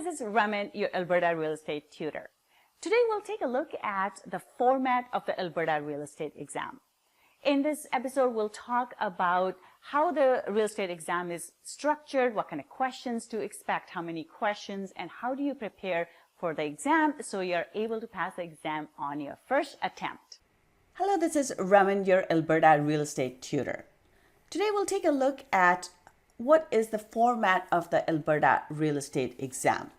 this is Raman, your Alberta Real Estate Tutor. Today we'll take a look at the format of the Alberta Real Estate Exam. In this episode, we'll talk about how the real estate exam is structured, what kind of questions to expect, how many questions, and how do you prepare for the exam so you're able to pass the exam on your first attempt. Hello, this is Raman, your Alberta Real Estate Tutor. Today we'll take a look at what is the format of the Alberta Real Estate Exam.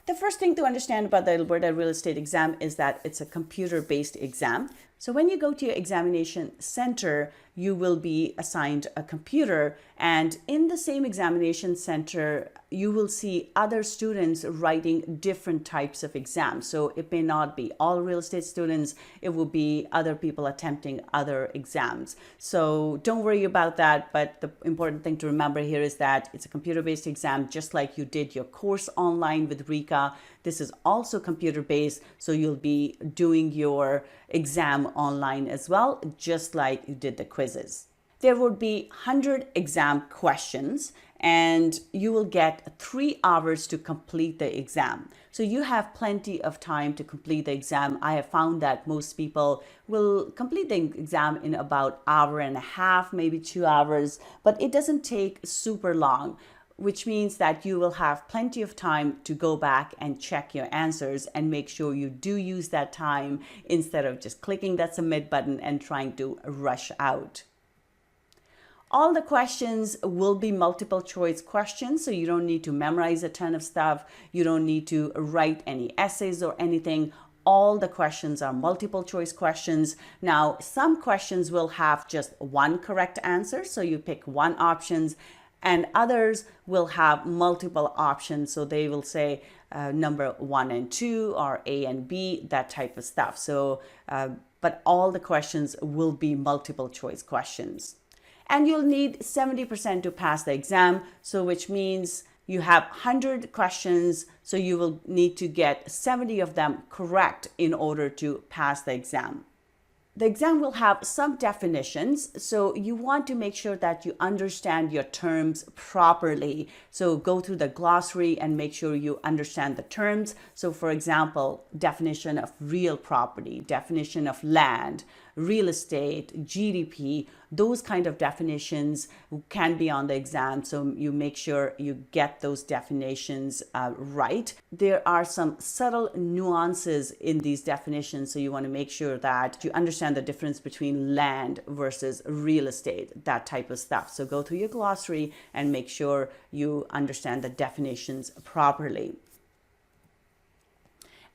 The first thing to understand about the Alberta Real Estate Exam is that it's a computer-based exam. So when you go to your examination center, you will be assigned a computer, and in the same examination center, you will see other students writing different types of exams. So it may not be all real estate students, it will be other people attempting other exams. So don't worry about that, but the important thing to remember here is that it's a computer-based exam, just like you did your course online with RECA. This is also computer-based, so you'll be doing your exam online as well, just like you did the quizzes. There would be 100 exam questions, and you will get 3 hours to complete the exam. So you have plenty of time to complete the exam. I have found that most people will complete the exam in about an hour and a half, maybe 2 hours, but it doesn't take super long, which means that you will have plenty of time to go back and check your answers and make sure you do use that time instead of just clicking that submit button and trying to rush out. All the questions will be multiple choice questions, so you don't need to memorize a ton of stuff. You don't need to write any essays or anything. All the questions are multiple choice questions. Now, some questions will have just one correct answer, so you pick one option, and others will have multiple options. So they will say number 1 and 2 or A and B, that type of stuff. So, but all the questions will be multiple choice questions. And you'll need 70% to pass the exam, so which means you have 100 questions, so you will need to get 70 of them correct in order to pass the exam. The exam will have some definitions, so you want to make sure that you understand your terms properly. So go through the glossary and make sure you understand the terms. So for example, definition of real property, definition of land, real estate, GDP, those kind of definitions can be on the exam. So you make sure you get those definitions right. There are some subtle nuances in these definitions. So you want to make sure that you understand the difference between land versus real estate, that type of stuff. So go through your glossary and make sure you understand the definitions properly.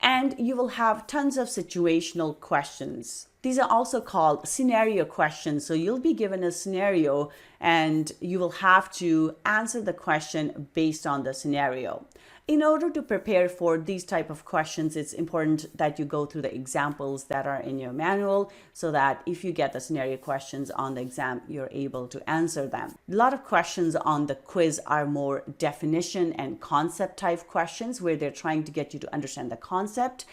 And you will have tons of situational questions. These are also called scenario questions. So you'll be given a scenario and you will have to answer the question based on the scenario. In order to prepare for these type of questions, it's important that you go through the examples that are in your manual so that if you get the scenario questions on the exam, you're able to answer them. A lot of questions on the quiz are more definition and concept type questions where they're trying to get you to understand the concept.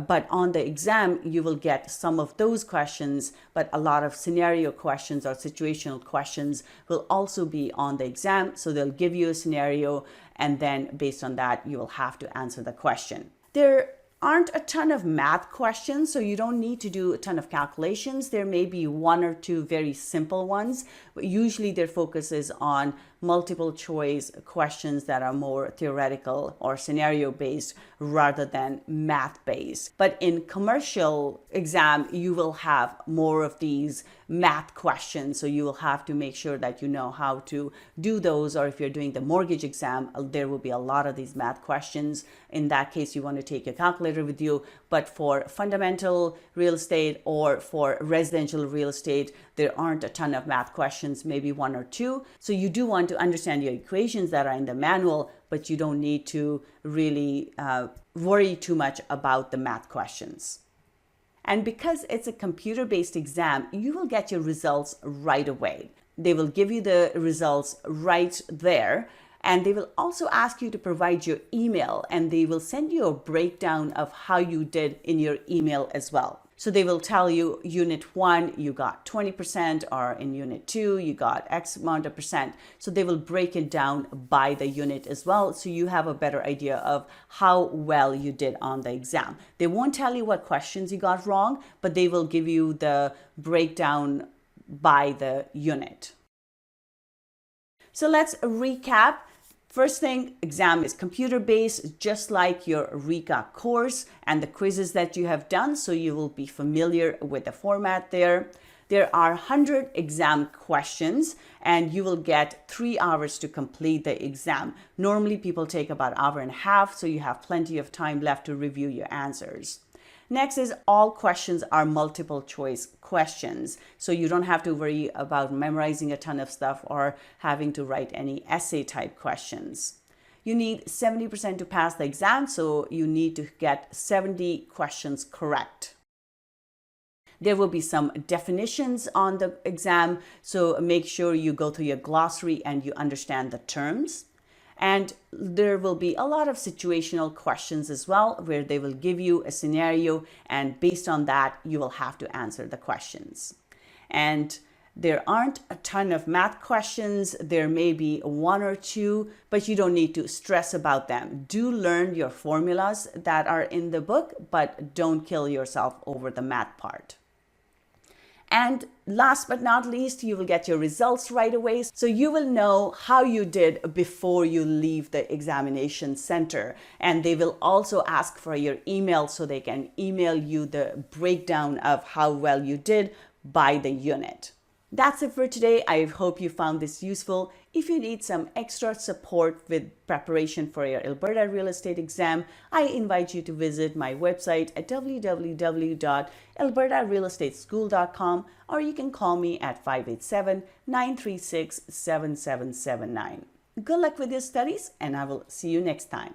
But on the exam, you will get some of those questions, but a lot of scenario questions or situational questions will also be on the exam. So they'll give you a scenario, and then based on that, you will have to answer the question. There aren't a ton of math questions, so you don't need to do a ton of calculations. There may be 1 or 2 very simple ones, but usually their focus is on multiple choice questions that are more theoretical or scenario based rather than math based. But in commercial exam, you will have more of these math questions. So you will have to make sure that you know how to do those, or if you're doing the mortgage exam, there will be a lot of these math questions. In that case, you want to take your calculator with you. But for fundamental real estate or for residential real estate, there aren't a ton of math questions, maybe 1 or 2. So you do want to understand your equations that are in the manual, but you don't need to really worry too much about the math questions. And because it's a computer-based exam, you will get your results right away. They will give you the results right there. And they will also ask you to provide your email, and they will send you a breakdown of how you did in your email as well. So they will tell you unit 1, you got 20%, or in unit 2, you got X amount of percent. So they will break it down by the unit as well. So you have a better idea of how well you did on the exam. They won't tell you what questions you got wrong, but they will give you the breakdown by the unit. So let's recap. First thing, exam is computer-based, just like your RECA course and the quizzes that you have done, so you will be familiar with the format there. There are 100 exam questions, and you will get 3 hours to complete the exam. Normally, people take about an hour and a half, so you have plenty of time left to review your answers. Next is all questions are multiple choice questions. So you don't have to worry about memorizing a ton of stuff or having to write any essay type questions. You need 70% to pass the exam, so you need to get 70 questions correct. There will be some definitions on the exam, so make sure you go through your glossary and you understand the terms. And there will be a lot of situational questions as well, where they will give you a scenario, and based on that, you will have to answer the questions. And there aren't a ton of math questions. There may be 1 or 2, but you don't need to stress about them. Do learn your formulas that are in the book, but don't kill yourself over the math part. And last but not least, you will get your results right away. So you will know how you did before you leave the examination center. And they will also ask for your email, so they can email you the breakdown of how well you did by the unit. That's it for today. I hope you found this useful. If you need some extra support with preparation for your Alberta Real Estate Exam, I invite you to visit my website at www.albertarealestateschool.com, or you can call me at 587-936-7779. Good luck with your studies, and I will see you next time.